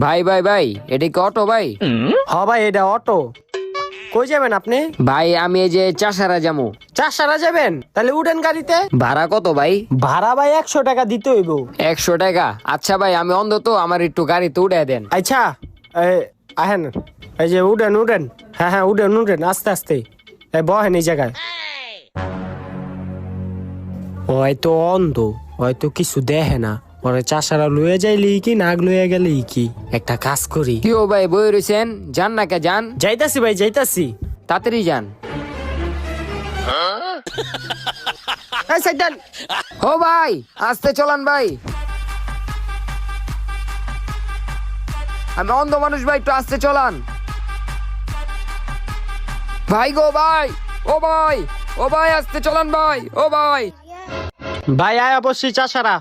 ভাই ভাই ভাই, এটা কি অটো ভাই? হ ভাই, এটা অটো। কই যাবেন আপনি? ভাই আমি এই যে চাষারা যাবো। চাষারা যাবেন? তাহলে উঠেন গাড়িতে। ভাড়া কত ভাই? ভাড়া ভাই 100 টাকা দিতে হইব। 100 টাকা? আচ্ছা ভাই, আমি অন্ধ তো, আমার একটু গাড়িতে উঠে দেন। আচ্ছা, আহেন, এই যে উঠেন উঠেন। হ্যাঁ হ্যাঁ, উঠেন উঠেন, আস্তে আস্তে। বহেন এই জায়গায়। হয়তো অন্ধ, হয়তো কিছু দেখে না। পরে চাষারা লয়ে যাইলি কি নাগ লয়ে গেলি কি? একটা কাজ করি। কি ও ভাই, বই রয়েছেন? যান না কে, যান। যাইতাছি ভাই, যাইতাছি। তাড়াতাড়ি যান। এই সাইডান। ও ভাই, আস্তে চলান ভাই। আমি অন্ধ মানুষ ভাই, একটু আস্তে চলান। ভাই গো ভাই, ও ভাই, ও ভাই আস্তে চলান ভাই, ও ভাই। ভাই আয় অবশ্যই চাষারা।